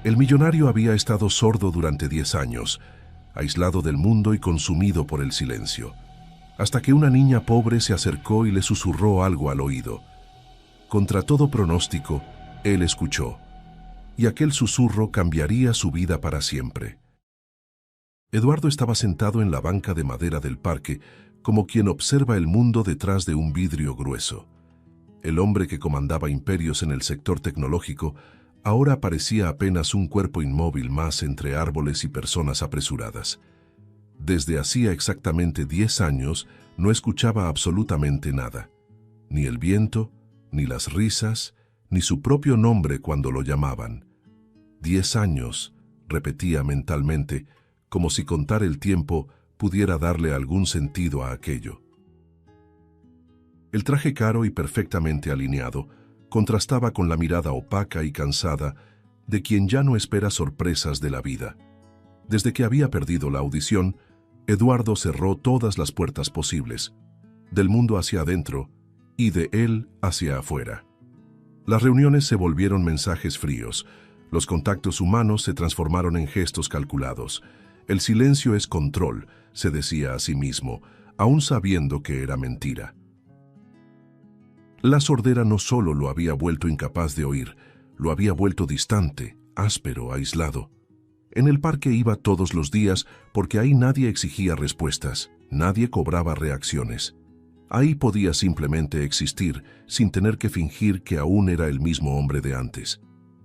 El millonario había estado sordo durante 10 años, aislado del mundo y consumido por el silencio, hasta que una niña pobre se acercó y le susurró algo al oído. Contra todo pronóstico, él escuchó, y aquel susurro cambiaría su vida para siempre. Eduardo estaba sentado en la banca de madera del parque, como quien observa el mundo detrás de un vidrio grueso. El hombre que comandaba imperios en el sector tecnológico ahora parecía apenas un cuerpo inmóvil más entre árboles y personas apresuradas. Desde hacía exactamente 10 años no escuchaba absolutamente nada, ni el viento, ni las risas, ni su propio nombre cuando lo llamaban. 10 años, repetía mentalmente, como si contar el tiempo pudiera darle algún sentido a aquello. El traje caro y perfectamente alineado contrastaba con la mirada opaca y cansada de quien ya no espera sorpresas de la vida. Desde que había perdido la audición, Eduardo cerró todas las puertas posibles, del mundo hacia adentro y de él hacia afuera. Las reuniones se volvieron mensajes fríos, los contactos humanos se transformaron en gestos calculados. El silencio es control, se decía a sí mismo, aún sabiendo que era mentira. La sordera no solo lo había vuelto incapaz de oír, lo había vuelto distante, áspero, aislado. En el parque iba todos los días porque ahí nadie exigía respuestas, nadie cobraba reacciones. Ahí podía simplemente existir sin tener que fingir que aún era el mismo hombre de antes.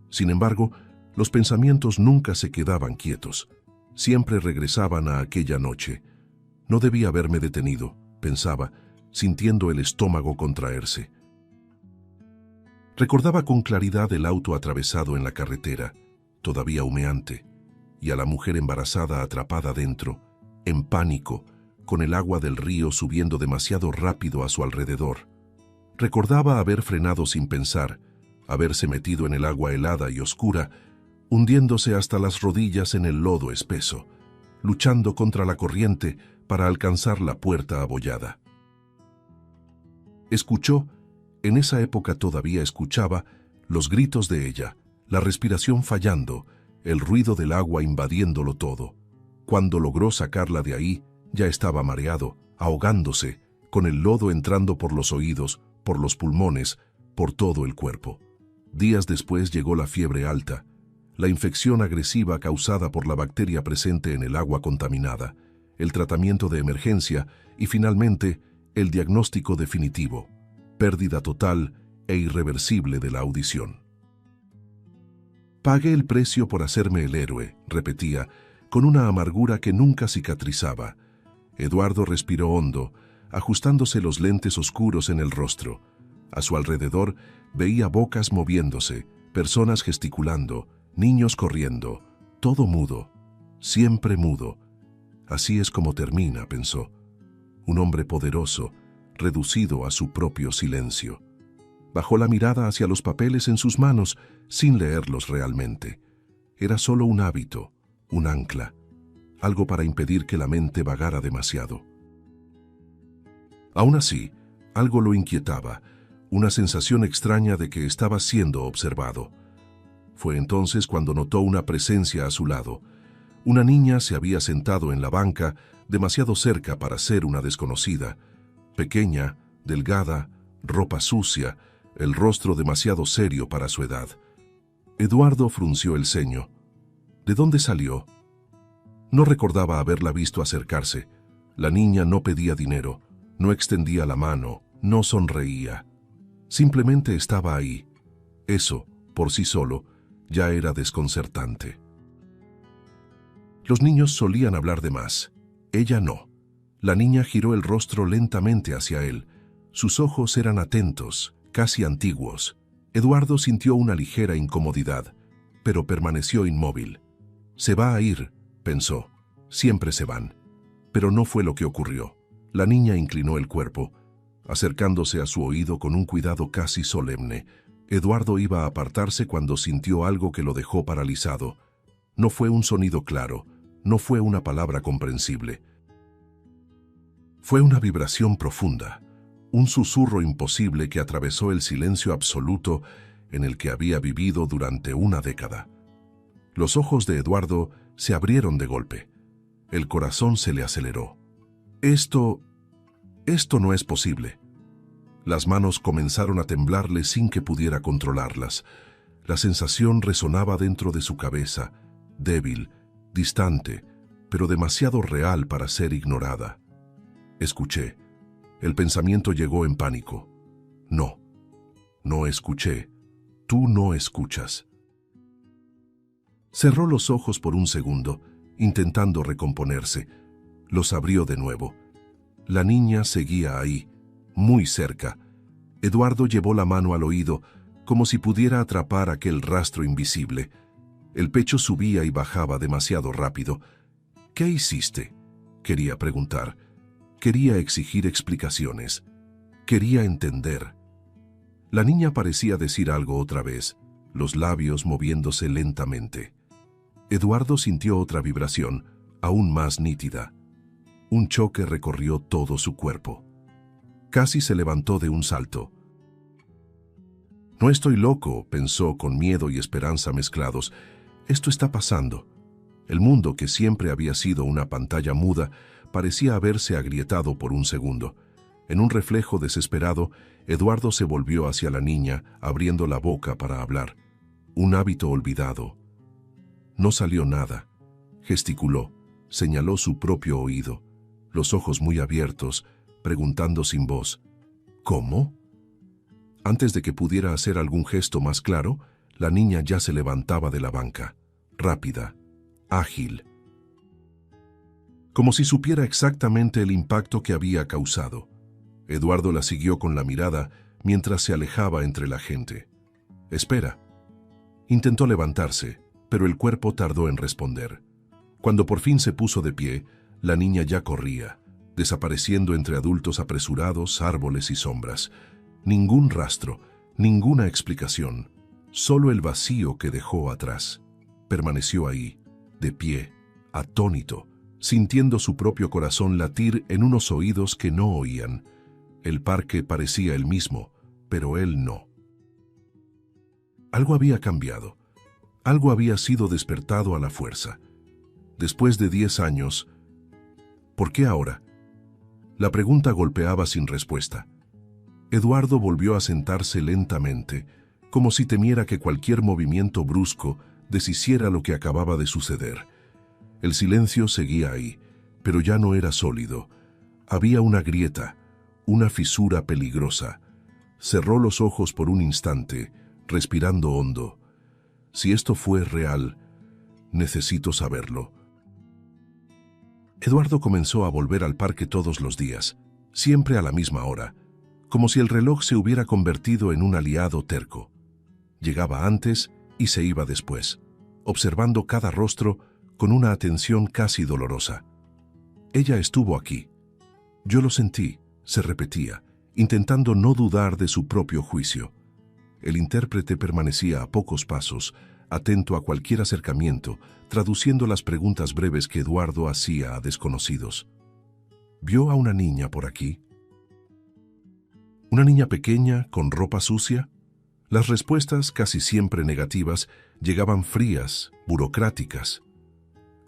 Sin embargo, los pensamientos nunca se quedaban quietos. Siempre regresaban a aquella noche. No debía haberme detenido, pensaba, sintiendo el estómago contraerse. Recordaba con claridad el auto atravesado en la carretera, todavía humeante, y a la mujer embarazada atrapada dentro, en pánico, con el agua del río subiendo demasiado rápido a su alrededor. Recordaba haber frenado sin pensar, haberse metido en el agua helada y oscura, hundiéndose hasta las rodillas en el lodo espeso, luchando contra la corriente para alcanzar la puerta abollada. Escuchó, en esa época todavía escuchaba, los gritos de ella, la respiración fallando, el ruido del agua invadiéndolo todo. Cuando logró sacarla de ahí, ya estaba mareado, ahogándose, con el lodo entrando por los oídos, por los pulmones, por todo el cuerpo. Días después llegó la fiebre alta, la infección agresiva causada por la bacteria presente en el agua contaminada, el tratamiento de emergencia y finalmente el diagnóstico definitivo, pérdida total e irreversible de la audición. Pagué el precio por hacerme el héroe, repetía, con una amargura que nunca cicatrizaba. Eduardo respiró hondo, ajustándose los lentes oscuros en el rostro. A su alrededor veía bocas moviéndose, personas gesticulando, niños corriendo, todo mudo, siempre mudo. Así es como termina, pensó. Un hombre poderoso, reducido a su propio silencio. Bajó la mirada hacia los papeles en sus manos, sin leerlos realmente. Era solo un hábito, un ancla, algo para impedir que la mente vagara demasiado. Aún así, algo lo inquietaba, una sensación extraña de que estaba siendo observado. Fue entonces cuando notó una presencia a su lado. Una niña se había sentado en la banca, demasiado cerca para ser una desconocida. Pequeña, delgada, ropa sucia, el rostro demasiado serio para su edad. Eduardo frunció el ceño. ¿De dónde salió? No recordaba haberla visto acercarse. La niña no pedía dinero, no extendía la mano, no sonreía. Simplemente estaba ahí. Eso, por sí solo, ya era desconcertante. Los niños solían hablar de más. Ella no. La niña giró el rostro lentamente hacia él. Sus ojos eran atentos, casi antiguos. Eduardo sintió una ligera incomodidad, pero permaneció inmóvil. Se va a ir, pensó. Siempre se van. Pero no fue lo que ocurrió. La niña inclinó el cuerpo, acercándose a su oído con un cuidado casi solemne. Eduardo iba a apartarse cuando sintió algo que lo dejó paralizado. No fue un sonido claro, no fue una palabra comprensible. Fue una vibración profunda, un susurro imposible que atravesó el silencio absoluto en el que había vivido durante una década. Los ojos de Eduardo se abrieron de golpe. El corazón se le aceleró. Esto no es posible. Las manos comenzaron a temblarle sin que pudiera controlarlas. La sensación resonaba dentro de su cabeza, débil, distante, pero demasiado real para ser ignorada. Escuché. El pensamiento llegó en pánico. No, no escuché. Tú no escuchas. Cerró los ojos por un segundo, intentando recomponerse. Los abrió de nuevo. La niña seguía ahí, muy cerca. Eduardo llevó la mano al oído, como si pudiera atrapar aquel rastro invisible. El pecho subía y bajaba demasiado rápido. ¿Qué hiciste?, quería preguntar. Quería exigir explicaciones. Quería entender. La niña parecía decir algo otra vez, los labios moviéndose lentamente. Eduardo sintió otra vibración, aún más nítida. Un choque recorrió todo su cuerpo. Casi se levantó de un salto. No estoy loco, pensó con miedo y esperanza mezclados. Esto está pasando. El mundo, que siempre había sido una pantalla muda, parecía haberse agrietado por un segundo. En un reflejo desesperado, Eduardo se volvió hacia la niña, abriendo la boca para hablar. Un hábito olvidado. No salió nada. Gesticuló, señaló su propio oído, los ojos muy abiertos, preguntando sin voz, ¿cómo? Antes de que pudiera hacer algún gesto más claro, la niña ya se levantaba de la banca, rápida, ágil, como si supiera exactamente el impacto que había causado. Eduardo la siguió con la mirada mientras se alejaba entre la gente. «Espera». Intentó levantarse, pero el cuerpo tardó en responder. Cuando por fin se puso de pie, la niña ya corría, desapareciendo entre adultos apresurados, árboles y sombras. Ningún rastro, ninguna explicación, solo el vacío que dejó atrás. Permaneció ahí, de pie, atónito, sintiendo su propio corazón latir en unos oídos que no oían. El parque parecía el mismo, pero él no. Algo había cambiado. Algo había sido despertado a la fuerza. Después de 10 años, ¿por qué ahora? La pregunta golpeaba sin respuesta. Eduardo volvió a sentarse lentamente, como si temiera que cualquier movimiento brusco deshiciera lo que acababa de suceder. El silencio seguía ahí, pero ya no era sólido. Había una grieta, una fisura peligrosa. Cerró los ojos por un instante, respirando hondo. Si esto fue real, necesito saberlo. Eduardo comenzó a volver al parque todos los días, siempre a la misma hora, como si el reloj se hubiera convertido en un aliado terco. Llegaba antes y se iba después, observando cada rostro con una atención casi dolorosa. Ella estuvo aquí. Yo lo sentí, se repetía, intentando no dudar de su propio juicio. El intérprete permanecía a pocos pasos, atento a cualquier acercamiento, traduciendo las preguntas breves que Eduardo hacía a desconocidos. ¿Vio a una niña por aquí? ¿Una niña pequeña, con ropa sucia? Las respuestas, casi siempre negativas, llegaban frías, burocráticas.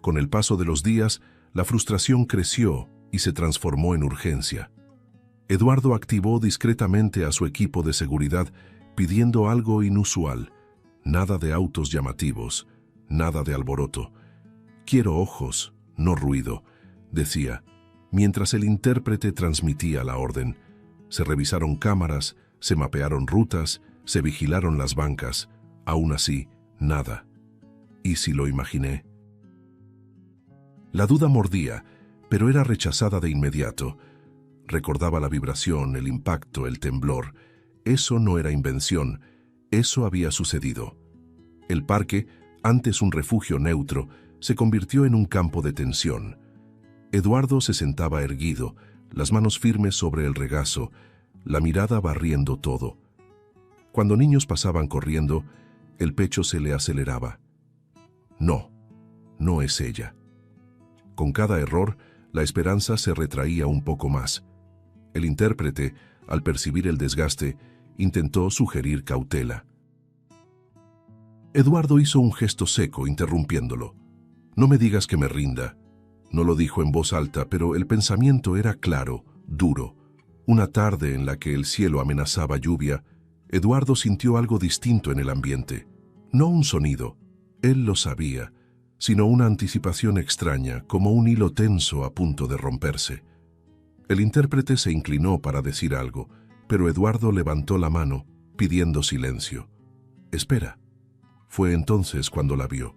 Con el paso de los días, la frustración creció y se transformó en urgencia. Eduardo activó discretamente a su equipo de seguridad, pidiendo algo inusual. Nada de autos llamativos, nada de alboroto. «Quiero ojos, no ruido», decía, mientras el intérprete transmitía la orden. Se revisaron cámaras, se mapearon rutas, se vigilaron las bancas. Aún así, nada. ¿Y si lo imaginé? La duda mordía, pero era rechazada de inmediato. Recordaba la vibración, el impacto, el temblor. Eso no era invención, eso había sucedido. El parque, antes un refugio neutro, se convirtió en un campo de tensión. Eduardo se sentaba erguido, las manos firmes sobre el regazo, la mirada barriendo todo. Cuando niños pasaban corriendo, el pecho se le aceleraba. No, no es ella. Con cada error, la esperanza se retraía un poco más. El intérprete, al percibir el desgaste, intentó sugerir cautela. Eduardo hizo un gesto seco, interrumpiéndolo. «No me digas que me rinda». No lo dijo en voz alta, pero el pensamiento era claro, duro. Una tarde en la que el cielo amenazaba lluvia, Eduardo sintió algo distinto en el ambiente. No un sonido, él lo sabía, sino una anticipación extraña, como un hilo tenso a punto de romperse. El intérprete se inclinó para decir algo, pero Eduardo levantó la mano, pidiendo silencio. «Espera». Fue entonces cuando la vio.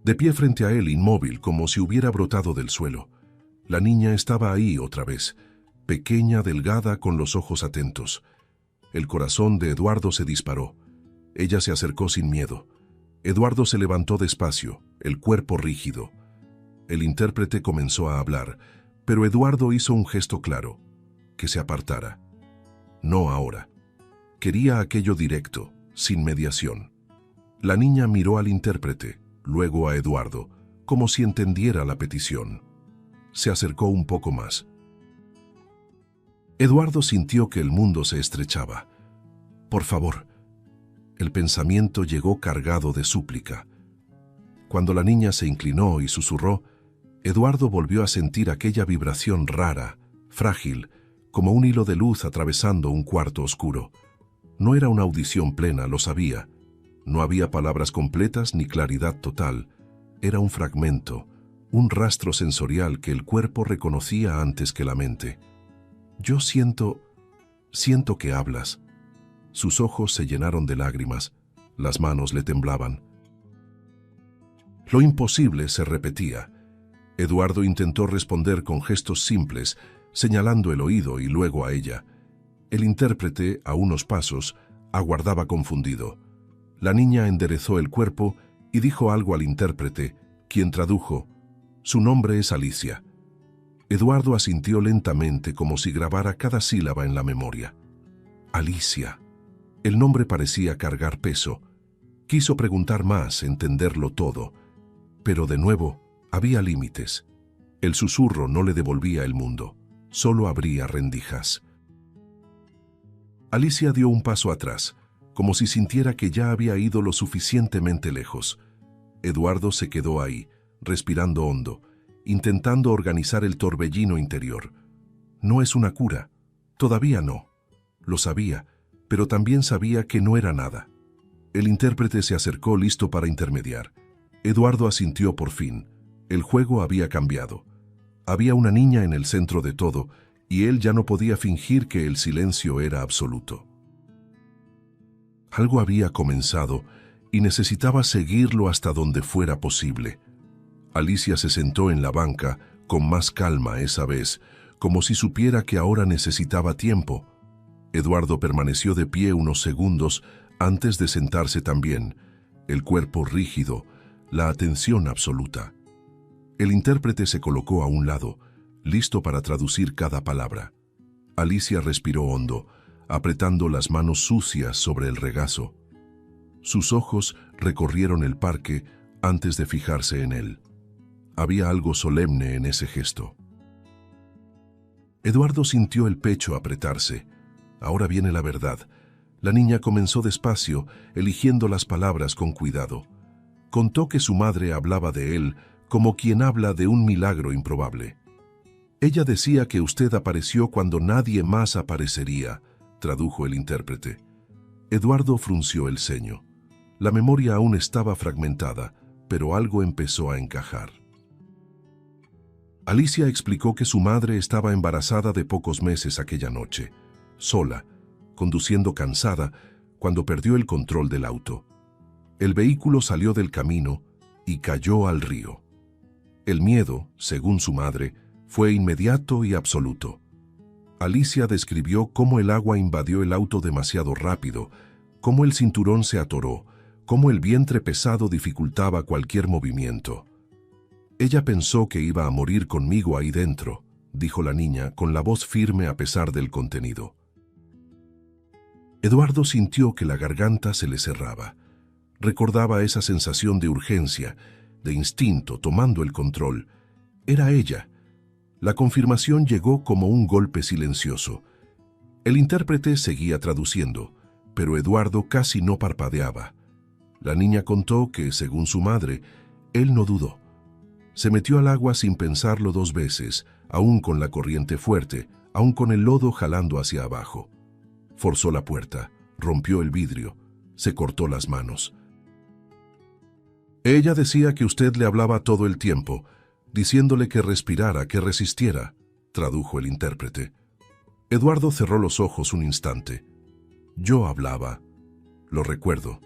De pie frente a él, inmóvil, como si hubiera brotado del suelo. La niña estaba ahí otra vez, pequeña, delgada, con los ojos atentos. El corazón de Eduardo se disparó. Ella se acercó sin miedo. Eduardo se levantó despacio, el cuerpo rígido. El intérprete comenzó a hablar, pero Eduardo hizo un gesto claro, que se apartara. No ahora. Quería aquello directo, sin mediación. La niña miró al intérprete, luego a Eduardo, como si entendiera la petición. Se acercó un poco más. Eduardo sintió que el mundo se estrechaba. «Por favor». El pensamiento llegó cargado de súplica. Cuando la niña se inclinó y susurró, Eduardo volvió a sentir aquella vibración rara, frágil, como un hilo de luz atravesando un cuarto oscuro. No era una audición plena, lo sabía. No había palabras completas ni claridad total. Era un fragmento, un rastro sensorial que el cuerpo reconocía antes que la mente. «Yo siento que hablas». Sus ojos se llenaron de lágrimas, las manos le temblaban. Lo imposible se repetía. Eduardo intentó responder con gestos simples, señalando el oído y luego a ella. El intérprete, a unos pasos, aguardaba confundido. La niña enderezó el cuerpo y dijo algo al intérprete, quien tradujo: «Su nombre es Alicia». Eduardo asintió lentamente, como si grabara cada sílaba en la memoria. Alicia. El nombre parecía cargar peso. Quiso preguntar más, entenderlo todo. Pero de nuevo, había límites. El susurro no le devolvía el mundo, solo abría rendijas. Alicia dio un paso atrás, como si sintiera que ya había ido lo suficientemente lejos. Eduardo se quedó ahí, respirando hondo, intentando organizar el torbellino interior. No es una cura, todavía no. Lo sabía, pero también sabía que no era nada. El intérprete se acercó listo para intermediar. Eduardo asintió por fin. El juego había cambiado. Había una niña en el centro de todo, y él ya no podía fingir que el silencio era absoluto. Algo había comenzado y necesitaba seguirlo hasta donde fuera posible. Alicia se sentó en la banca, con más calma esa vez, como si supiera que ahora necesitaba tiempo. Eduardo permaneció de pie unos segundos antes de sentarse también, el cuerpo rígido, la atención absoluta. El intérprete se colocó a un lado, listo para traducir cada palabra. Alicia respiró hondo, apretando las manos sucias sobre el regazo. Sus ojos recorrieron el parque antes de fijarse en él. Había algo solemne en ese gesto. Eduardo sintió el pecho apretarse. Ahora viene la verdad. La niña comenzó despacio, eligiendo las palabras con cuidado. Contó que su madre hablaba de él como quien habla de un milagro improbable. Ella decía que usted apareció cuando nadie más aparecería, tradujo el intérprete. Eduardo frunció el ceño. La memoria aún estaba fragmentada, pero algo empezó a encajar. Alicia explicó que su madre estaba embarazada de pocos meses aquella noche, sola, conduciendo cansada, cuando perdió el control del auto. El vehículo salió del camino y cayó al río. El miedo, según su madre, fue inmediato y absoluto. Alicia describió cómo el agua invadió el auto demasiado rápido, cómo el cinturón se atoró, cómo el vientre pesado dificultaba cualquier movimiento. Ella pensó que iba a morir conmigo ahí dentro, dijo la niña con la voz firme a pesar del contenido. Eduardo sintió que la garganta se le cerraba. Recordaba esa sensación de urgencia, de instinto tomando el control. Era ella. La confirmación llegó como un golpe silencioso. El intérprete seguía traduciendo, pero Eduardo casi no parpadeaba. La niña contó que, según su madre, él no dudó. Se metió al agua sin pensarlo 2 veces, aún con la corriente fuerte, aún con el lodo jalando hacia abajo. Forzó la puerta, rompió el vidrio, se cortó las manos. Ella decía que usted le hablaba todo el tiempo, diciéndole que respirara, que resistiera, tradujo el intérprete. Eduardo cerró los ojos un instante. Yo hablaba, lo recuerdo.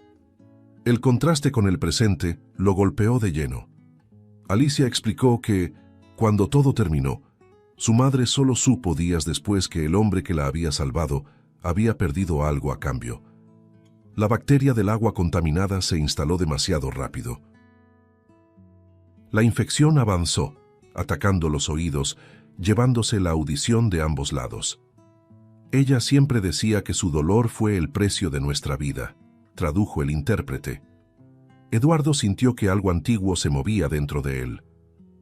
El contraste con el presente lo golpeó de lleno. Alicia explicó que, cuando todo terminó, su madre solo supo días después que el hombre que la había salvado había perdido algo a cambio. La bacteria del agua contaminada se instaló demasiado rápido. La infección avanzó, atacando los oídos, llevándose la audición de ambos lados. Ella siempre decía que su dolor fue el precio de nuestra vida, tradujo el intérprete. Eduardo sintió que algo antiguo se movía dentro de él.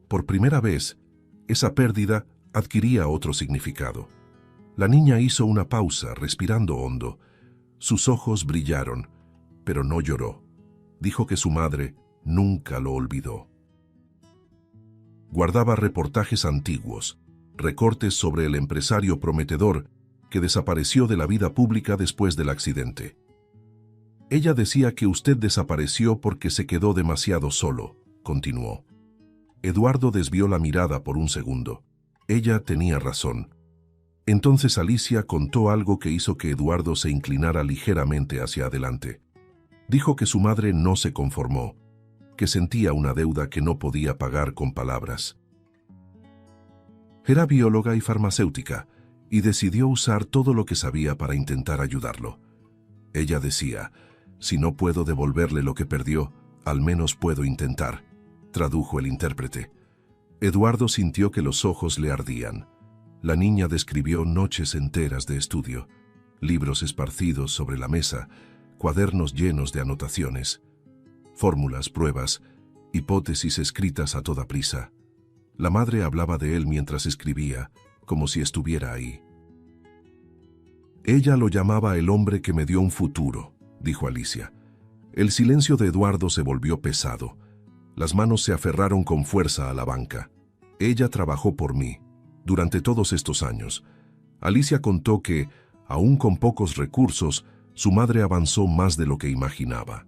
Por primera vez, esa pérdida adquiría otro significado. La niña hizo una pausa, respirando hondo. Sus ojos brillaron, pero no lloró. Dijo que su madre nunca lo olvidó. Guardaba reportajes antiguos, recortes sobre el empresario prometedor que desapareció de la vida pública después del accidente. Ella decía que usted desapareció porque se quedó demasiado solo, continuó. Eduardo desvió la mirada por un segundo. Ella tenía razón. Entonces Alicia contó algo que hizo que Eduardo se inclinara ligeramente hacia adelante. Dijo que su madre no se conformó, que sentía una deuda que no podía pagar con palabras. Era bióloga y farmacéutica, y decidió usar todo lo que sabía para intentar ayudarlo. Ella decía, si no puedo devolverle lo que perdió, al menos puedo intentar, tradujo el intérprete. Eduardo sintió que los ojos le ardían. La niña describió noches enteras de estudio, libros esparcidos sobre la mesa, cuadernos llenos de anotaciones, fórmulas, pruebas, hipótesis escritas a toda prisa. La madre hablaba de él mientras escribía, como si estuviera ahí. Ella lo llamaba el hombre que me dio un futuro, dijo Alicia. El silencio de Eduardo se volvió pesado. Las manos se aferraron con fuerza a la banca. Ella trabajó por mí, durante todos estos años. Alicia contó que, aún con pocos recursos, su madre avanzó más de lo que imaginaba.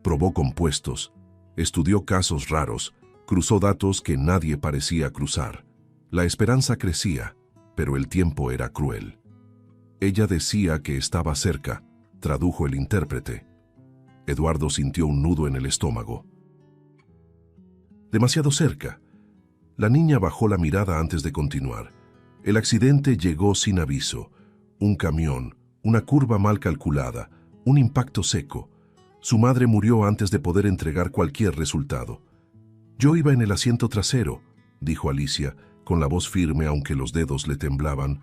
Probó compuestos, estudió casos raros, cruzó datos que nadie parecía cruzar. La esperanza crecía, pero el tiempo era cruel. Ella decía que estaba cerca, tradujo el intérprete. Eduardo sintió un nudo en el estómago. Demasiado cerca. La niña bajó la mirada antes de continuar. El accidente llegó sin aviso. Un camión, una curva mal calculada, un impacto seco. Su madre murió antes de poder entregar cualquier resultado. Yo iba en el asiento trasero, dijo Alicia, con la voz firme aunque los dedos le temblaban.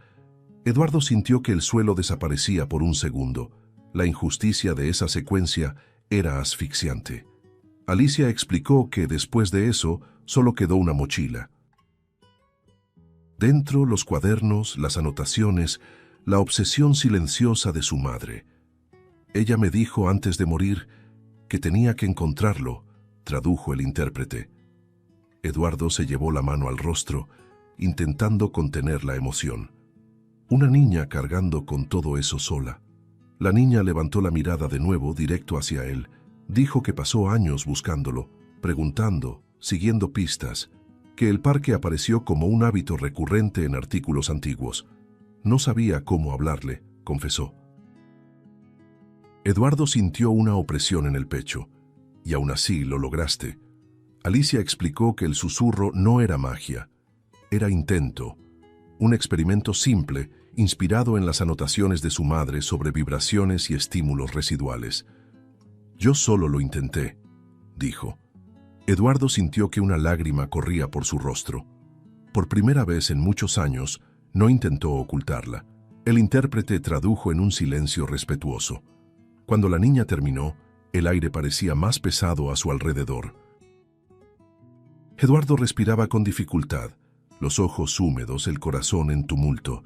Eduardo sintió que el suelo desaparecía por un segundo. La injusticia de esa secuencia era asfixiante. Alicia explicó que después de eso solo quedó una mochila. Dentro, los cuadernos, las anotaciones, la obsesión silenciosa de su madre. Ella me dijo antes de morir que tenía que encontrarlo, tradujo el intérprete. Eduardo se llevó la mano al rostro, intentando contener la emoción. Una niña cargando con todo eso sola. La niña levantó la mirada de nuevo directo hacia él. Dijo que pasó años buscándolo, preguntando, siguiendo pistas, que el parque apareció como un hábito recurrente en artículos antiguos. No sabía cómo hablarle, confesó. Eduardo sintió una opresión en el pecho. Y aún así lo lograste. Alicia explicó que el susurro no era magia, era intento. Un experimento simple, inspirado en las anotaciones de su madre sobre vibraciones y estímulos residuales. Yo solo lo intenté, dijo. Eduardo sintió que una lágrima corría por su rostro. Por primera vez en muchos años, no intentó ocultarla. El intérprete tradujo en un silencio respetuoso. Cuando la niña terminó, el aire parecía más pesado a su alrededor. Eduardo respiraba con dificultad, los ojos húmedos, el corazón en tumulto.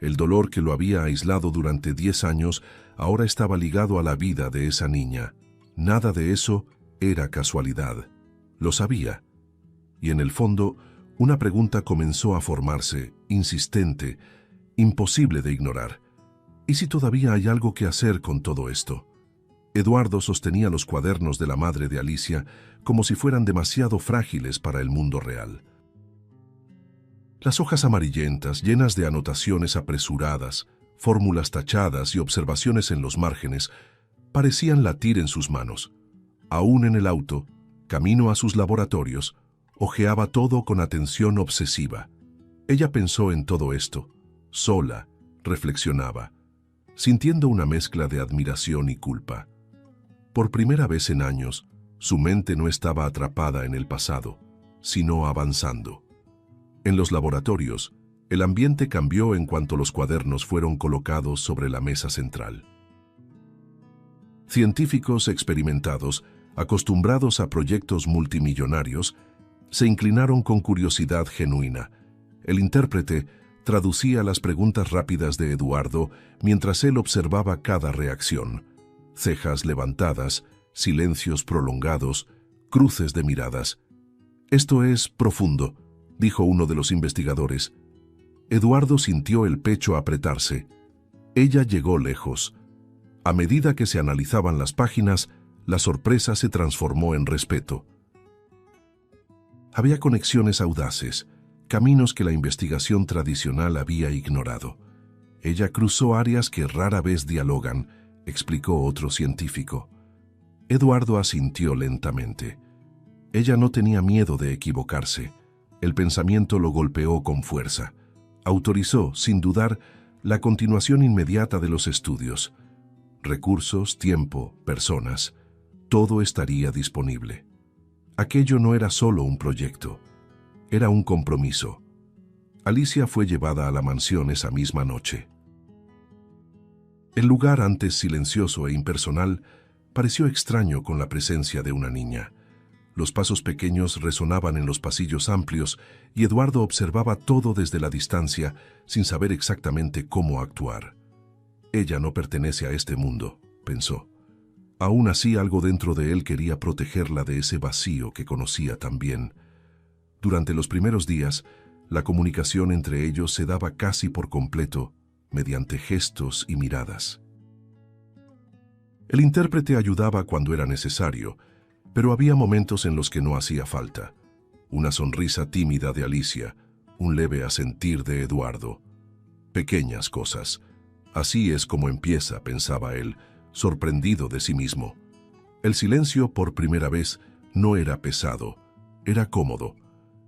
El dolor que lo había aislado durante 10 años ahora estaba ligado a la vida de esa niña, Nada de eso era casualidad. Lo sabía. Y en el fondo, una pregunta comenzó a formarse, insistente, imposible de ignorar. ¿Y si todavía hay algo que hacer con todo esto? Eduardo sostenía los cuadernos de la madre de Alicia como si fueran demasiado frágiles para el mundo real. Las hojas amarillentas, llenas de anotaciones apresuradas, fórmulas tachadas y observaciones en los márgenes, parecían latir en sus manos. Aún en el auto, camino a sus laboratorios, hojeaba todo con atención obsesiva. Ella pensó en todo esto, sola, reflexionaba, sintiendo una mezcla de admiración y culpa. Por primera vez en años, su mente no estaba atrapada en el pasado, sino avanzando. En los laboratorios, el ambiente cambió en cuanto los cuadernos fueron colocados sobre la mesa central. Científicos experimentados, acostumbrados a proyectos multimillonarios, se inclinaron con curiosidad genuina. El intérprete traducía las preguntas rápidas de Eduardo mientras él observaba cada reacción. Cejas levantadas, silencios prolongados, cruces de miradas. «Esto es profundo», dijo uno de los investigadores. Eduardo sintió el pecho apretarse. Ella llegó lejos. A medida que se analizaban las páginas, la sorpresa se transformó en respeto. Había conexiones audaces, caminos que la investigación tradicional había ignorado. Ella cruzó áreas que rara vez dialogan, explicó otro científico. Eduardo asintió lentamente. Ella no tenía miedo de equivocarse. El pensamiento lo golpeó con fuerza. Autorizó, sin dudar, la continuación inmediata de los estudios. Recursos, tiempo, personas, todo estaría disponible. Aquello no era solo un proyecto, era un compromiso. Alicia fue llevada a la mansión esa misma noche. El lugar, antes silencioso e impersonal, pareció extraño con la presencia de una niña. Los pasos pequeños resonaban en los pasillos amplios y Eduardo observaba todo desde la distancia sin saber exactamente cómo actuar. Ella no pertenece a este mundo, pensó. Aún así, algo dentro de él quería protegerla de ese vacío que conocía tan bien. Durante los primeros días, la comunicación entre ellos se daba casi por completo, mediante gestos y miradas. El intérprete ayudaba cuando era necesario, pero había momentos en los que no hacía falta. Una sonrisa tímida de Alicia, un leve asentir de Eduardo. Pequeñas cosas. Así es como empieza, pensaba él, sorprendido de sí mismo. El silencio, por primera vez, no era pesado, era cómodo.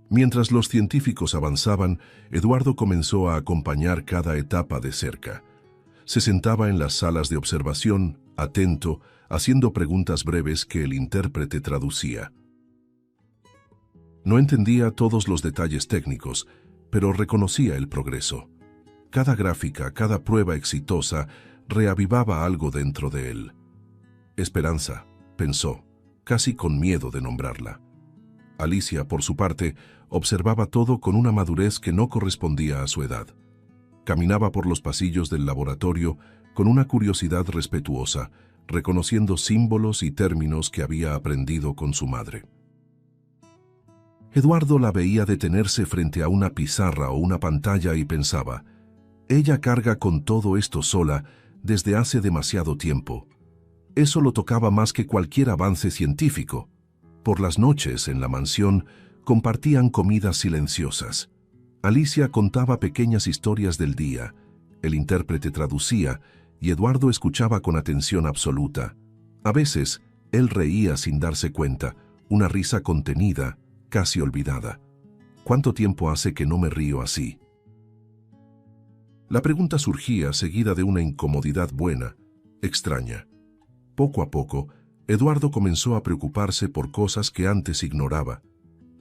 Mientras los científicos avanzaban, Eduardo comenzó a acompañar cada etapa de cerca. Se sentaba en las salas de observación, atento, haciendo preguntas breves que el intérprete traducía. No entendía todos los detalles técnicos, pero reconocía el progreso. Cada gráfica, cada prueba exitosa, reavivaba algo dentro de él. Esperanza, pensó, casi con miedo de nombrarla. Alicia, por su parte, observaba todo con una madurez que no correspondía a su edad. Caminaba por los pasillos del laboratorio con una curiosidad respetuosa, reconociendo símbolos y términos que había aprendido con su madre. Eduardo la veía detenerse frente a una pizarra o una pantalla y pensaba, ella carga con todo esto sola desde hace demasiado tiempo. Eso lo tocaba más que cualquier avance científico. Por las noches, en la mansión, compartían comidas silenciosas. Alicia contaba pequeñas historias del día, el intérprete traducía y Eduardo escuchaba con atención absoluta. A veces, él reía sin darse cuenta, una risa contenida, casi olvidada. ¿Cuánto tiempo hace que no me río así? La pregunta surgía seguida de una incomodidad buena, extraña. Poco a poco, Eduardo comenzó a preocuparse por cosas que antes ignoraba.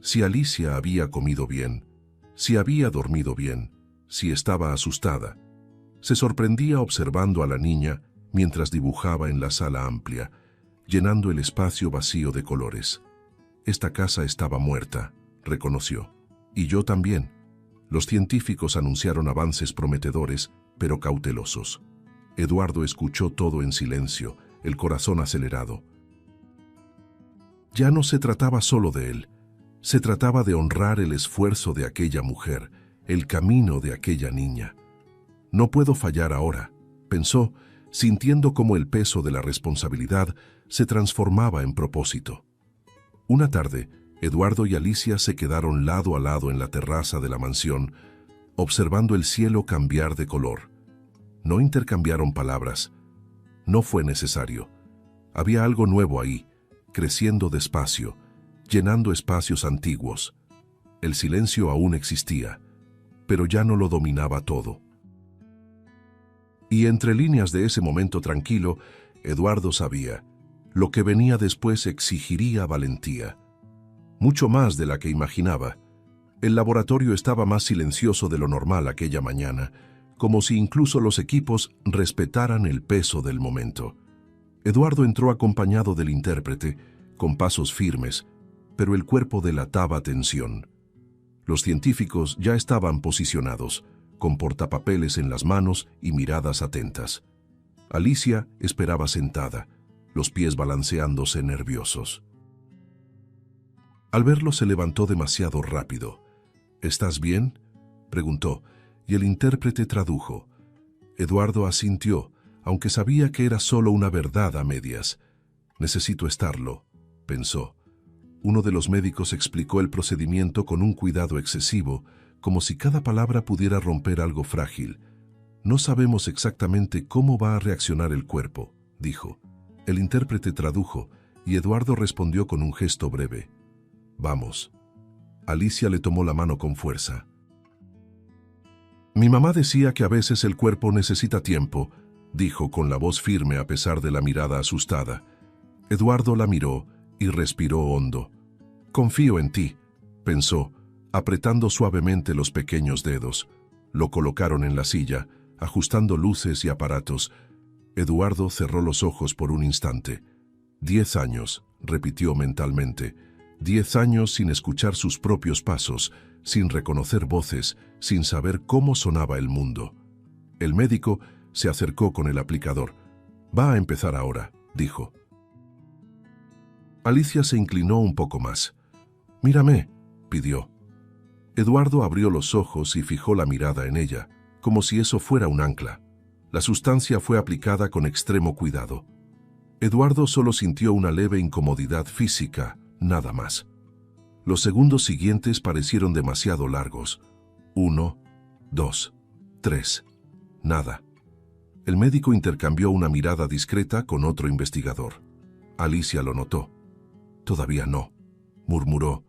Si Alicia había comido bien, si había dormido bien, si estaba asustada. Se sorprendía observando a la niña mientras dibujaba en la sala amplia, llenando el espacio vacío de colores. Esta casa estaba muerta, reconoció. Y yo también. Los científicos anunciaron avances prometedores, pero cautelosos. Eduardo escuchó todo en silencio, el corazón acelerado. Ya no se trataba solo de él. Se trataba de honrar el esfuerzo de aquella mujer, el camino de aquella niña. No puedo fallar ahora, pensó, sintiendo cómo el peso de la responsabilidad se transformaba en propósito. Una tarde, Eduardo y Alicia se quedaron lado a lado en la terraza de la mansión, observando el cielo cambiar de color. No intercambiaron palabras. No fue necesario. Había algo nuevo ahí, creciendo despacio, llenando espacios antiguos. El silencio aún existía, pero ya no lo dominaba todo. Y entre líneas de ese momento tranquilo, Eduardo sabía, lo que venía después exigiría valentía. Mucho más de la que imaginaba. El laboratorio estaba más silencioso de lo normal aquella mañana, como si incluso los equipos respetaran el peso del momento. Eduardo entró acompañado del intérprete, con pasos firmes, pero el cuerpo delataba tensión. Los científicos ya estaban posicionados, con portapapeles en las manos y miradas atentas. Alicia esperaba sentada, los pies balanceándose nerviosos. Al verlo se levantó demasiado rápido. «¿Estás bien?», preguntó, y el intérprete tradujo. Eduardo asintió, aunque sabía que era solo una verdad a medias. «Necesito estarlo», pensó. Uno de los médicos explicó el procedimiento con un cuidado excesivo, como si cada palabra pudiera romper algo frágil. «No sabemos exactamente cómo va a reaccionar el cuerpo», dijo. El intérprete tradujo, y Eduardo respondió con un gesto breve. «Vamos». Alicia le tomó la mano con fuerza. «Mi mamá decía que a veces el cuerpo necesita tiempo», dijo con la voz firme a pesar de la mirada asustada. Eduardo la miró y respiró hondo. «Confío en ti», pensó, apretando suavemente los pequeños dedos. Lo colocaron en la silla, ajustando luces y aparatos. Eduardo cerró los ojos por un instante. 10 años, repitió mentalmente. 10 años sin escuchar sus propios pasos, sin reconocer voces, sin saber cómo sonaba el mundo. El médico se acercó con el aplicador. «Va a empezar ahora», dijo. Alicia se inclinó un poco más. «Mírame», pidió. Eduardo abrió los ojos y fijó la mirada en ella, como si eso fuera un ancla. La sustancia fue aplicada con extremo cuidado. Eduardo solo sintió una leve incomodidad física, nada más. Los segundos siguientes parecieron demasiado largos. 1, 2, 3. Nada. El médico intercambió una mirada discreta con otro investigador. Alicia lo notó. «Todavía no», murmuró,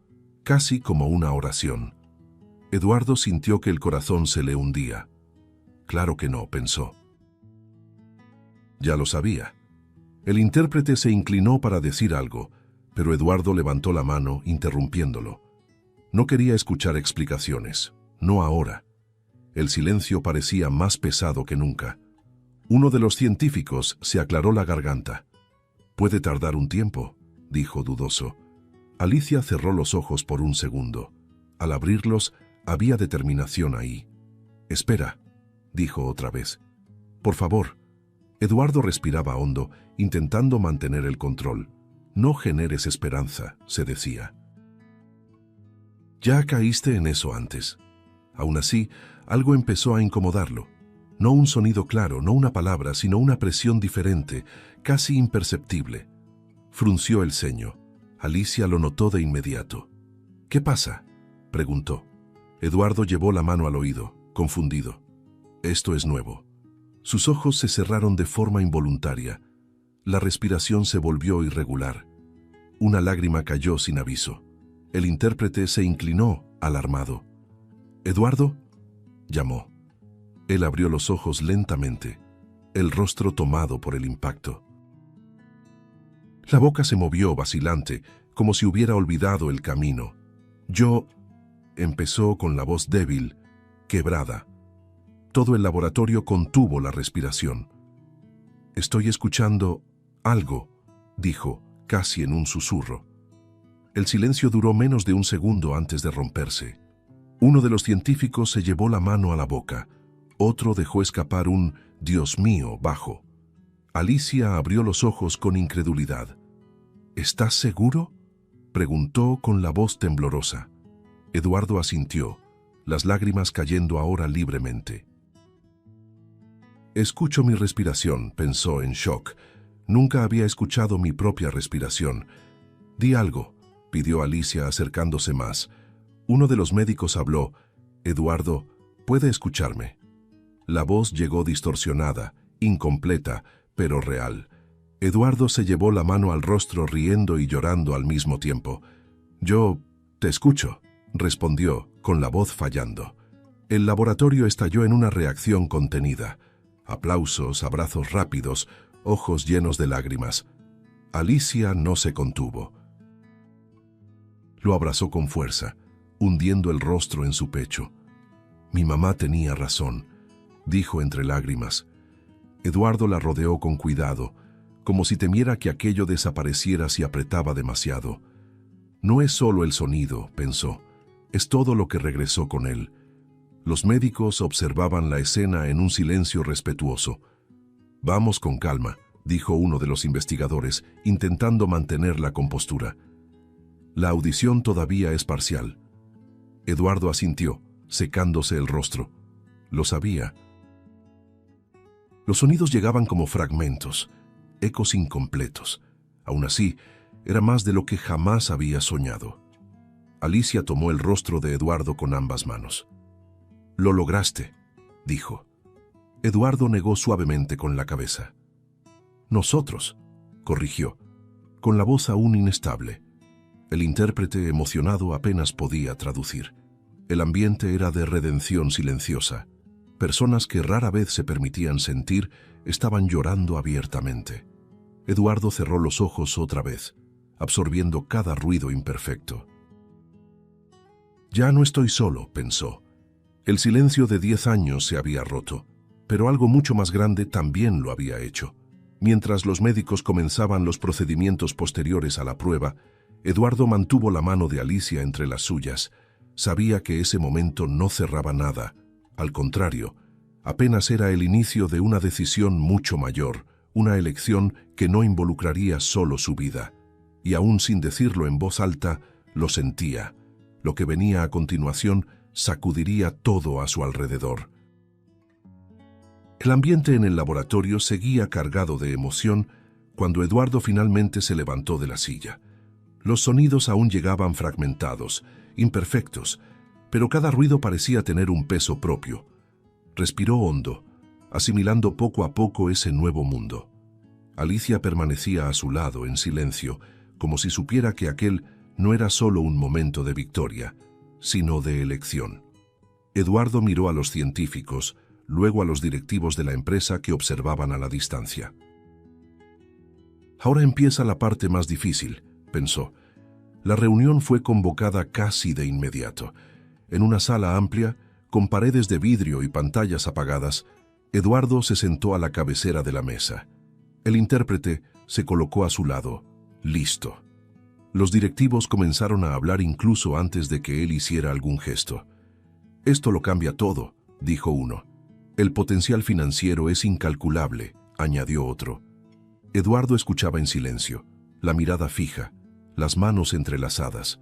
casi como una oración. Eduardo sintió que el corazón se le hundía. «Claro que no», pensó. Ya lo sabía. El intérprete se inclinó para decir algo, pero Eduardo levantó la mano, interrumpiéndolo. No quería escuchar explicaciones, no ahora. El silencio parecía más pesado que nunca. Uno de los científicos se aclaró la garganta. «Puede tardar un tiempo», dijo dudoso. Alicia cerró los ojos por un segundo. Al abrirlos, había determinación ahí. «Espera», dijo otra vez. «Por favor». Eduardo respiraba hondo, intentando mantener el control. «No generes esperanza», se decía. «Ya caíste en eso antes». Aún así, algo empezó a incomodarlo. No un sonido claro, no una palabra, sino una presión diferente, casi imperceptible. Frunció el ceño. Alicia lo notó de inmediato. «¿Qué pasa?», preguntó. Eduardo llevó la mano al oído, confundido. «Esto es nuevo». Sus ojos se cerraron de forma involuntaria. La respiración se volvió irregular. Una lágrima cayó sin aviso. El intérprete se inclinó, alarmado. «¿Eduardo?», llamó. Él abrió los ojos lentamente, el rostro tomado por el impacto. La boca se movió vacilante, como si hubiera olvidado el camino. «Yo», empezó con la voz débil, quebrada. Todo el laboratorio contuvo la respiración. «Estoy escuchando algo», dijo, casi en un susurro. El silencio duró menos de un segundo antes de romperse. Uno de los científicos se llevó la mano a la boca. Otro dejó escapar un «Dios mío» bajo. Alicia abrió los ojos con incredulidad. «¿Estás seguro?», Preguntó con la voz temblorosa. Eduardo asintió, las lágrimas cayendo ahora libremente. Escucho mi respiración, pensó en shock. Nunca había escuchado mi propia respiración. Di algo, pidió Alicia acercándose más. Uno de los médicos habló. Eduardo, ¿puede escucharme? La voz llegó distorsionada, incompleta, pero real. Eduardo se llevó la mano al rostro riendo y llorando al mismo tiempo. Yo te escucho, respondió, con la voz fallando. El laboratorio estalló en una reacción contenida. Aplausos, abrazos rápidos, ojos llenos de lágrimas. Alicia no se contuvo. Lo abrazó con fuerza, hundiendo el rostro en su pecho. Mi mamá tenía razón, dijo entre lágrimas. Eduardo la rodeó con cuidado, como si temiera que aquello desapareciera si apretaba demasiado. No es solo el sonido, pensó, es todo lo que regresó con él. Los médicos observaban la escena en un silencio respetuoso. Vamos con calma, dijo uno de los investigadores, intentando mantener la compostura. La audición todavía es parcial. Eduardo asintió, secándose el rostro. Lo sabía. Los sonidos llegaban como fragmentos, ecos incompletos. Aún así, era más de lo que jamás había soñado. Alicia tomó el rostro de Eduardo con ambas manos. «Lo lograste», dijo. Eduardo negó suavemente con la cabeza. «Nosotros», corrigió, con la voz aún inestable. El intérprete emocionado apenas podía traducir. El ambiente era de redención silenciosa. Personas que rara vez se permitían sentir estaban llorando abiertamente. Eduardo cerró los ojos otra vez, absorbiendo cada ruido imperfecto. Ya no estoy solo, pensó. El silencio de 10 años se había roto, pero algo mucho más grande también lo había hecho. Mientras los médicos comenzaban los procedimientos posteriores a la prueba, Eduardo mantuvo la mano de Alicia entre las suyas. Sabía que ese momento no cerraba nada. Al contrario, apenas era el inicio de una decisión mucho mayor, una elección que no involucraría solo su vida. Y aún sin decirlo en voz alta, lo sentía. Lo que venía a continuación sacudiría todo a su alrededor. El ambiente en el laboratorio seguía cargado de emoción cuando Eduardo finalmente se levantó de la silla. Los sonidos aún llegaban fragmentados, imperfectos, pero cada ruido parecía tener un peso propio. Respiró hondo, asimilando poco a poco ese nuevo mundo. Alicia permanecía a su lado en silencio, como si supiera que aquel no era solo un momento de victoria, sino de elección. Eduardo miró a los científicos, luego a los directivos de la empresa que observaban a la distancia. Ahora empieza la parte más difícil, pensó. La reunión fue convocada casi de inmediato. En una sala amplia, con paredes de vidrio y pantallas apagadas, Eduardo se sentó a la cabecera de la mesa. El intérprete se colocó a su lado, listo. Los directivos comenzaron a hablar incluso antes de que él hiciera algún gesto. «Esto lo cambia todo», dijo uno. «El potencial financiero es incalculable», añadió otro. Eduardo escuchaba en silencio, la mirada fija, las manos entrelazadas.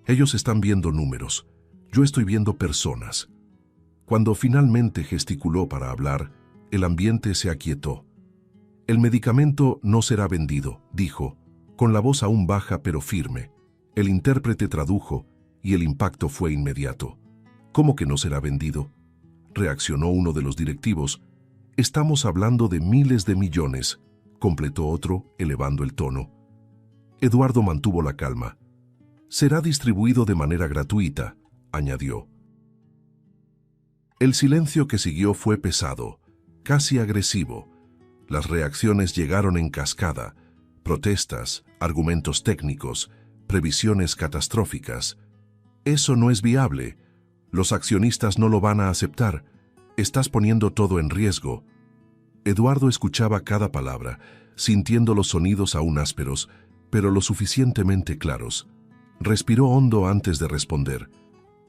«Ellos están viendo números, yo estoy viendo personas». Cuando finalmente gesticuló para hablar, el ambiente se aquietó. «El medicamento no será vendido», dijo, con la voz aún baja pero firme. El intérprete tradujo y el impacto fue inmediato. «¿Cómo que no será vendido?», reaccionó uno de los directivos. «Estamos hablando de miles de millones», completó otro, elevando el tono. Eduardo mantuvo la calma. «Será distribuido de manera gratuita», añadió. El silencio que siguió fue pesado, casi agresivo. Las reacciones llegaron en cascada. Protestas, argumentos técnicos, previsiones catastróficas. «Eso no es viable. Los accionistas no lo van a aceptar. Estás poniendo todo en riesgo». Eduardo escuchaba cada palabra, sintiendo los sonidos aún ásperos, pero lo suficientemente claros. Respiró hondo antes de responder.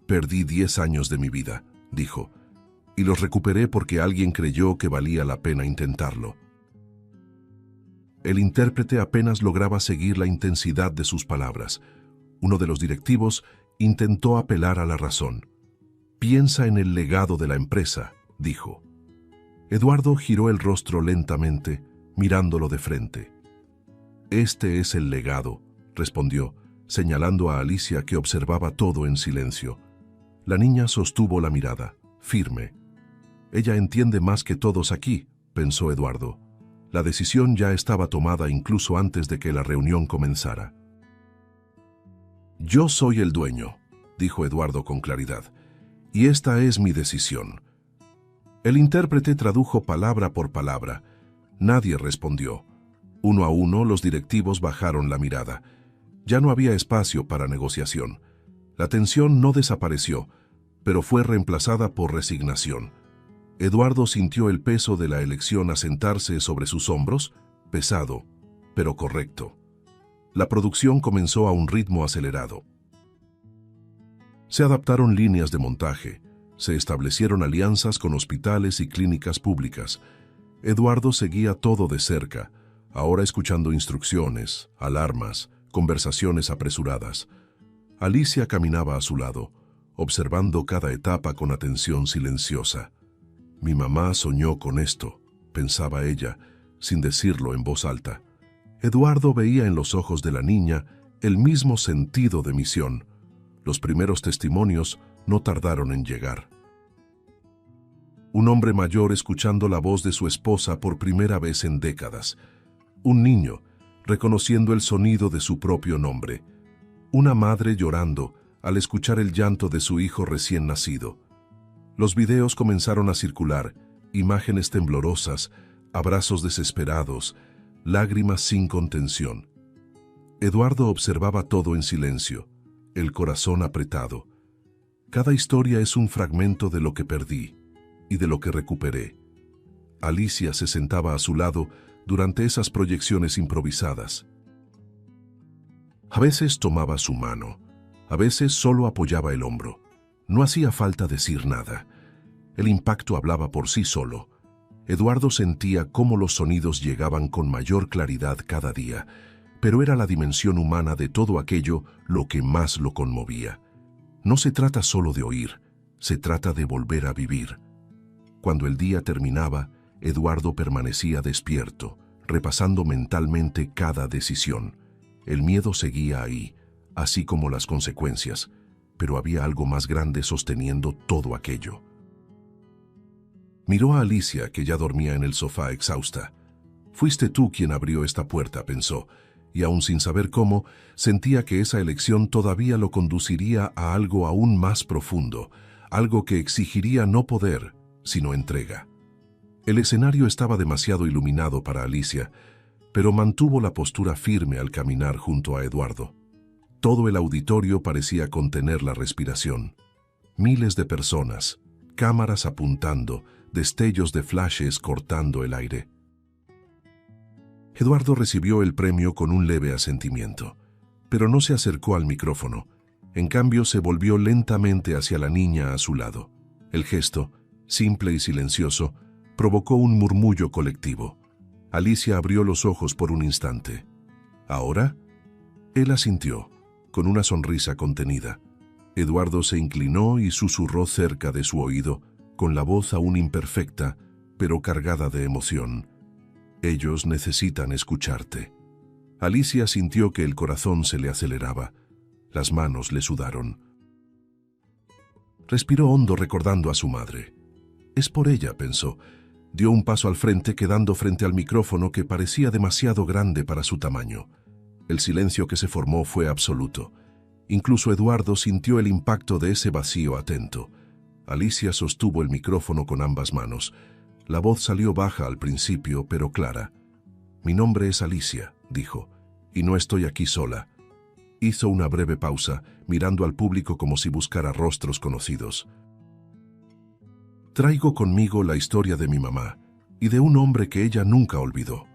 «Perdí 10 años de mi vida», dijo, «y los recuperé porque alguien creyó que valía la pena intentarlo». El intérprete apenas lograba seguir la intensidad de sus palabras. Uno de los directivos intentó apelar a la razón. «Piensa en el legado de la empresa», dijo. Eduardo giró el rostro lentamente, mirándolo de frente. «Este es el legado», respondió, señalando a Alicia, que observaba todo en silencio. La niña sostuvo la mirada, firme. «Ella entiende más que todos aquí», pensó Eduardo. La decisión ya estaba tomada incluso antes de que la reunión comenzara. «Yo soy el dueño», dijo Eduardo con claridad, «y esta es mi decisión». El intérprete tradujo palabra por palabra. Nadie respondió. Uno a uno, los directivos bajaron la mirada. Ya no había espacio para negociación. La tensión no desapareció, pero fue reemplazada por resignación. Eduardo sintió el peso de la elección asentarse sobre sus hombros, pesado, pero correcto. La producción comenzó a un ritmo acelerado. Se adaptaron líneas de montaje, se establecieron alianzas con hospitales y clínicas públicas. Eduardo seguía todo de cerca, ahora escuchando instrucciones, alarmas, conversaciones apresuradas. Alicia caminaba a su lado, observando cada etapa con atención silenciosa. «Mi mamá soñó con esto», pensaba ella, sin decirlo en voz alta. Eduardo veía en los ojos de la niña el mismo sentido de misión. Los primeros testimonios no tardaron en llegar. Un hombre mayor escuchando la voz de su esposa por primera vez en décadas. Un niño reconociendo el sonido de su propio nombre. Una madre llorando al escuchar el llanto de su hijo recién nacido. Los videos comenzaron a circular, imágenes temblorosas, abrazos desesperados, lágrimas sin contención. Eduardo observaba todo en silencio, el corazón apretado. Cada historia es un fragmento de lo que perdí y de lo que recuperé. Alicia se sentaba a su lado durante esas proyecciones improvisadas. A veces tomaba su mano, a veces solo apoyaba el hombro. No hacía falta decir nada. El impacto hablaba por sí solo. Eduardo sentía cómo los sonidos llegaban con mayor claridad cada día, pero era la dimensión humana de todo aquello lo que más lo conmovía. No se trata solo de oír, se trata de volver a vivir. Cuando el día terminaba, Eduardo permanecía despierto, repasando mentalmente cada decisión. El miedo seguía ahí, así como las consecuencias, pero había algo más grande sosteniendo todo aquello. Miró a Alicia, que ya dormía en el sofá exhausta. «Fuiste tú quien abrió esta puerta», pensó, y aún sin saber cómo, sentía que esa elección todavía lo conduciría a algo aún más profundo, algo que exigiría no poder, sino entrega. El escenario estaba demasiado iluminado para Alicia, pero mantuvo la postura firme al caminar junto a Eduardo. Todo el auditorio parecía contener la respiración. Miles de personas, cámaras apuntando, destellos de flashes cortando el aire. Eduardo recibió el premio con un leve asentimiento, pero no se acercó al micrófono. En cambio, se volvió lentamente hacia la niña a su lado. El gesto, simple y silencioso, provocó un murmullo colectivo. Alicia abrió los ojos por un instante. ¿Ahora? Él asintió, con una sonrisa contenida. Eduardo se inclinó y susurró cerca de su oído, con la voz aún imperfecta, pero cargada de emoción. «Ellos necesitan escucharte». Alicia sintió que el corazón se le aceleraba. Las manos le sudaron. Respiró hondo recordando a su madre. «Es por ella», pensó. Dio un paso al frente, quedando frente al micrófono que parecía demasiado grande para su tamaño. El silencio que se formó fue absoluto. Incluso Eduardo sintió el impacto de ese vacío atento. Alicia sostuvo el micrófono con ambas manos. La voz salió baja al principio, pero clara. «Mi nombre es Alicia», dijo, «y no estoy aquí sola». Hizo una breve pausa, mirando al público como si buscara rostros conocidos. «Traigo conmigo la historia de mi mamá y de un hombre que ella nunca olvidó».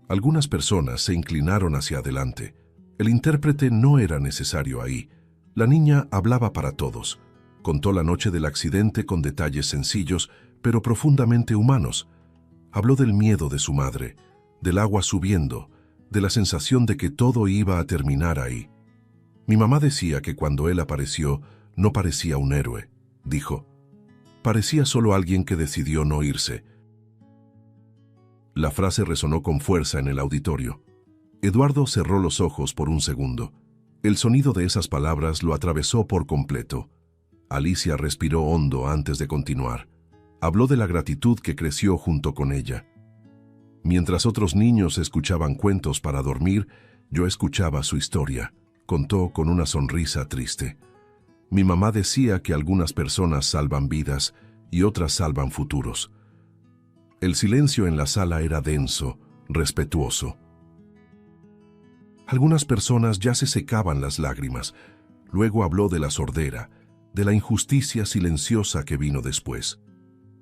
Algunas personas se inclinaron hacia adelante. El intérprete no era necesario ahí. La niña hablaba para todos. Contó la noche del accidente con detalles sencillos, pero profundamente humanos. Habló del miedo de su madre, del agua subiendo, de la sensación de que todo iba a terminar ahí. Mi mamá decía que cuando él apareció, no parecía un héroe, dijo. Parecía solo alguien que decidió no irse. La frase resonó con fuerza en el auditorio. Eduardo cerró los ojos por un segundo. El sonido de esas palabras lo atravesó por completo. Alicia respiró hondo antes de continuar. Habló de la gratitud que creció junto con ella. Mientras otros niños escuchaban cuentos para dormir, yo escuchaba su historia, contó con una sonrisa triste. Mi mamá decía que algunas personas salvan vidas y otras salvan futuros. El silencio en la sala era denso, respetuoso. Algunas personas ya se secaban las lágrimas. Luego habló de la sordera, de la injusticia silenciosa que vino después.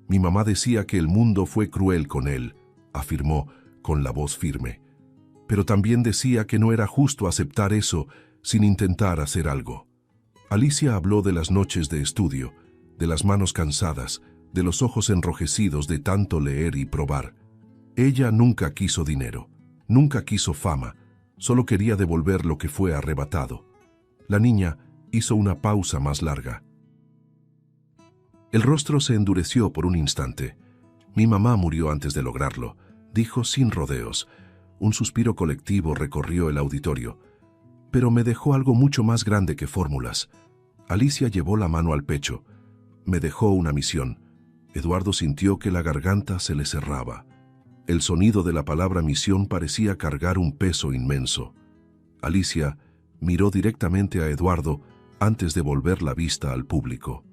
Mi mamá decía que el mundo fue cruel con él, afirmó con la voz firme. Pero también decía que no era justo aceptar eso sin intentar hacer algo. Alicia habló de las noches de estudio, de las manos cansadas, de los ojos enrojecidos de tanto leer y probar. Ella nunca quiso dinero, nunca quiso fama, solo quería devolver lo que fue arrebatado. La niña hizo una pausa más larga. El rostro se endureció por un instante. Mi mamá murió antes de lograrlo, dijo sin rodeos. Un suspiro colectivo recorrió el auditorio. Pero me dejó algo mucho más grande que fórmulas. Alicia llevó la mano al pecho. Me dejó una misión. Eduardo sintió que la garganta se le cerraba. El sonido de la palabra misión parecía cargar un peso inmenso. Alicia miró directamente a Eduardo antes de volver la vista al público.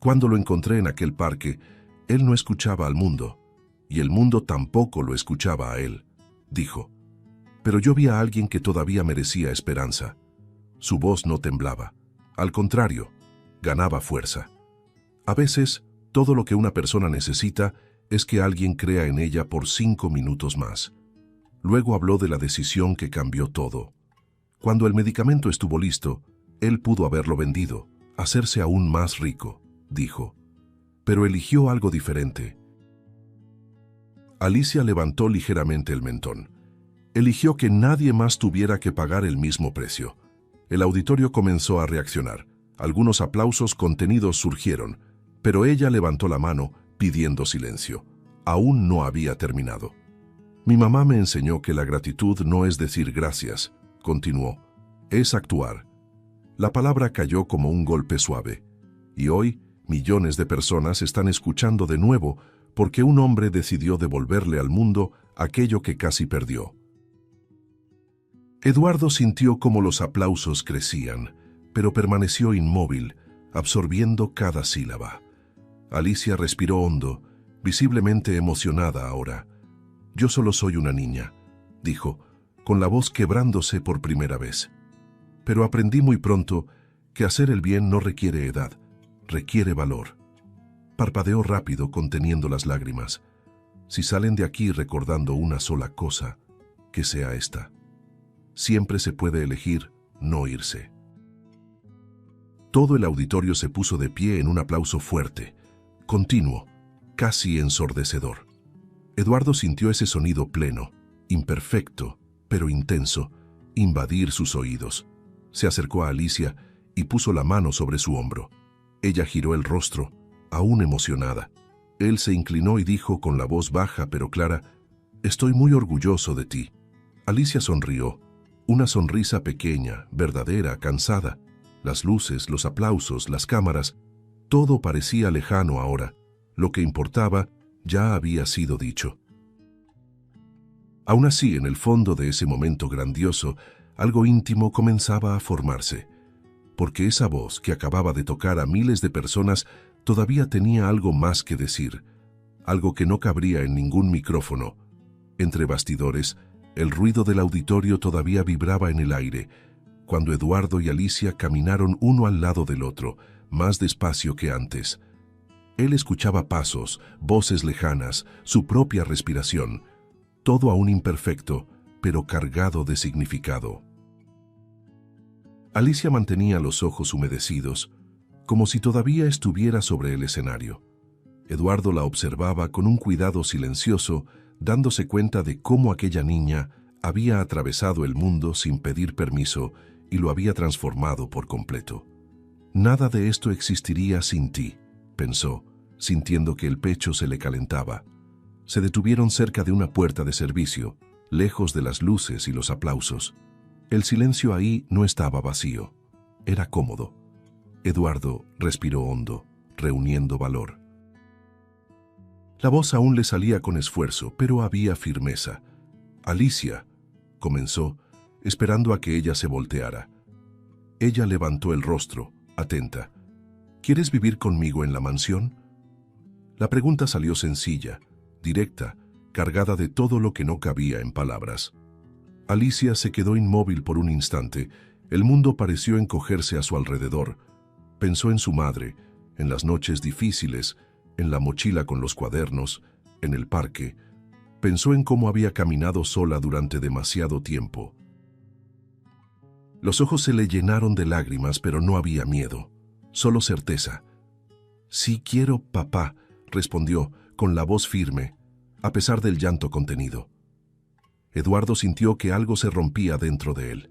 Cuando lo encontré en aquel parque, él no escuchaba al mundo, y el mundo tampoco lo escuchaba a él, dijo. Pero yo vi a alguien que todavía merecía esperanza. Su voz no temblaba. Al contrario, ganaba fuerza. A veces, todo lo que una persona necesita es que alguien crea en ella por 5 minutos más. Luego habló de la decisión que cambió todo. Cuando el medicamento estuvo listo, él pudo haberlo vendido, hacerse aún más rico, dijo. Pero eligió algo diferente. Alicia levantó ligeramente el mentón. Eligió que nadie más tuviera que pagar el mismo precio. El auditorio comenzó a reaccionar. Algunos aplausos contenidos surgieron, pero ella levantó la mano pidiendo silencio. Aún no había terminado. Mi mamá me enseñó que la gratitud no es decir gracias, continuó, es actuar. La palabra cayó como un golpe suave. Y hoy, millones de personas están escuchando de nuevo porque un hombre decidió devolverle al mundo aquello que casi perdió. Eduardo sintió cómo los aplausos crecían, pero permaneció inmóvil, absorbiendo cada sílaba. Alicia respiró hondo, visiblemente emocionada ahora. «Yo solo soy una niña», dijo, con la voz quebrándose por primera vez. «Pero aprendí muy pronto que hacer el bien no requiere edad, requiere valor». Parpadeó rápido conteniendo las lágrimas. «Si salen de aquí recordando una sola cosa, que sea esta. Siempre se puede elegir no irse». Todo el auditorio se puso de pie en un aplauso fuerte, continuo, casi ensordecedor. Eduardo sintió ese sonido pleno, imperfecto, pero intenso, invadir sus oídos. Se acercó a Alicia y puso la mano sobre su hombro. Ella giró el rostro, aún emocionada. Él se inclinó y dijo con la voz baja pero clara, «Estoy muy orgulloso de ti». Alicia sonrió, una sonrisa pequeña, verdadera, cansada. Las luces, los aplausos, las cámaras, todo parecía lejano ahora. Lo que importaba ya había sido dicho. Aún así, en el fondo de ese momento grandioso, algo íntimo comenzaba a formarse, porque esa voz que acababa de tocar a miles de personas todavía tenía algo más que decir, algo que no cabría en ningún micrófono. Entre bastidores, el ruido del auditorio todavía vibraba en el aire, cuando Eduardo y Alicia caminaron uno al lado del otro, más despacio que antes. Él escuchaba pasos, voces lejanas, su propia respiración, todo aún imperfecto, pero cargado de significado. Alicia mantenía los ojos humedecidos, como si todavía estuviera sobre el escenario. Eduardo la observaba con un cuidado silencioso, dándose cuenta de cómo aquella niña había atravesado el mundo sin pedir permiso y lo había transformado por completo. Nada de esto existiría sin ti, pensó, sintiendo que el pecho se le calentaba. Se detuvieron cerca de una puerta de servicio, lejos de las luces y los aplausos. El silencio ahí no estaba vacío, era cómodo. Eduardo respiró hondo, reuniendo valor. La voz aún le salía con esfuerzo, pero había firmeza. «Alicia», comenzó, esperando a que ella se volteara. Ella levantó el rostro, atenta. «¿Quieres vivir conmigo en la mansión?» La pregunta salió sencilla, directa, cargada de todo lo que no cabía en palabras. Alicia se quedó inmóvil por un instante. El mundo pareció encogerse a su alrededor. Pensó en su madre, en las noches difíciles, en la mochila con los cuadernos, en el parque. Pensó en cómo había caminado sola durante demasiado tiempo. Los ojos se le llenaron de lágrimas, pero no había miedo, solo certeza. «Sí quiero, papá», respondió, con la voz firme, a pesar del llanto contenido. Eduardo sintió que algo se rompía dentro de él.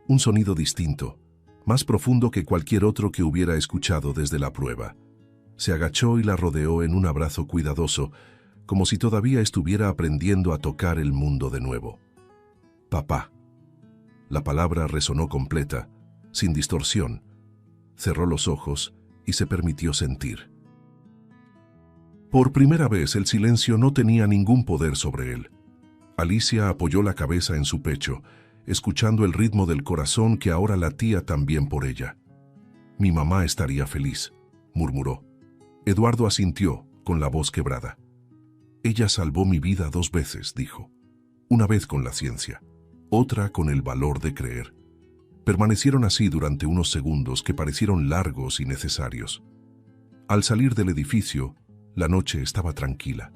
Un sonido distinto, más profundo que cualquier otro que hubiera escuchado desde la prueba. Se agachó y la rodeó en un abrazo cuidadoso, como si todavía estuviera aprendiendo a tocar el mundo de nuevo. «Papá». La palabra resonó completa, sin distorsión. Cerró los ojos y se permitió sentir. Por primera vez el silencio no tenía ningún poder sobre él. Alicia apoyó la cabeza en su pecho, escuchando el ritmo del corazón que ahora latía también por ella. «Mi mamá estaría feliz», murmuró. Eduardo asintió, con la voz quebrada. «Ella salvó mi vida 2 veces», dijo. «Una vez con la ciencia, otra con el valor de creer». Permanecieron así durante unos segundos que parecieron largos y necesarios. Al salir del edificio, la noche estaba tranquila.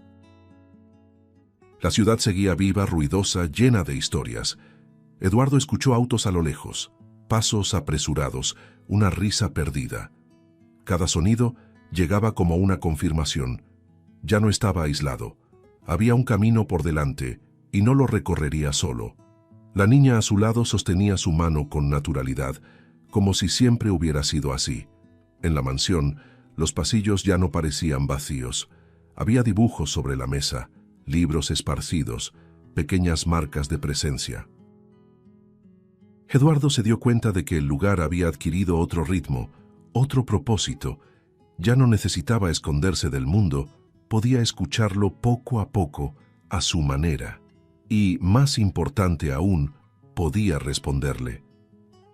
La ciudad seguía viva, ruidosa, llena de historias. Eduardo escuchó autos a lo lejos, pasos apresurados, una risa perdida. Cada sonido llegaba como una confirmación. Ya no estaba aislado. Había un camino por delante y no lo recorrería solo. La niña a su lado sostenía su mano con naturalidad, como si siempre hubiera sido así. En la mansión, los pasillos ya no parecían vacíos. Había dibujos sobre la mesa, libros esparcidos, pequeñas marcas de presencia. Eduardo se dio cuenta de que el lugar había adquirido otro ritmo, otro propósito. Ya no necesitaba esconderse del mundo, podía escucharlo poco a poco, a su manera. Y, más importante aún, podía responderle.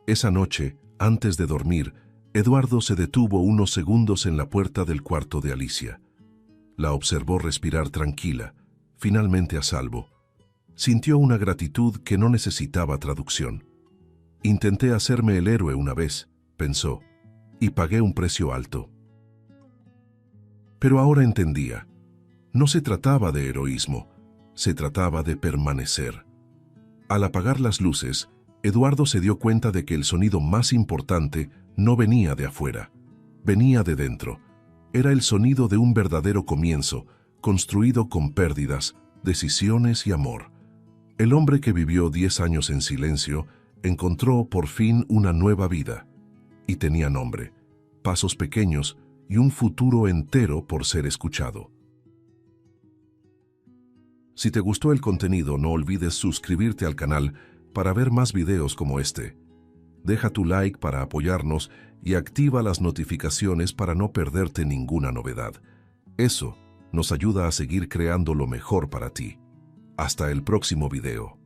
Esa noche, antes de dormir, Eduardo se detuvo unos segundos en la puerta del cuarto de Alicia. La observó respirar tranquila, finalmente a salvo. Sintió una gratitud que no necesitaba traducción. «Intenté hacerme el héroe una vez», pensó, «y pagué un precio alto». Pero ahora entendía. No se trataba de heroísmo, se trataba de permanecer. Al apagar las luces, Eduardo se dio cuenta de que el sonido más importante no venía de afuera, venía de dentro. Era el sonido de un verdadero comienzo, construido con pérdidas, decisiones y amor. El hombre que vivió 10 años en silencio encontró por fin una nueva vida. Y tenía nombre, pasos pequeños y un futuro entero por ser escuchado. Si te gustó el contenido, no olvides suscribirte al canal para ver más videos como este. Deja tu like para apoyarnos y activa las notificaciones para no perderte ninguna novedad. Eso nos ayuda a seguir creando lo mejor para ti. Hasta el próximo video.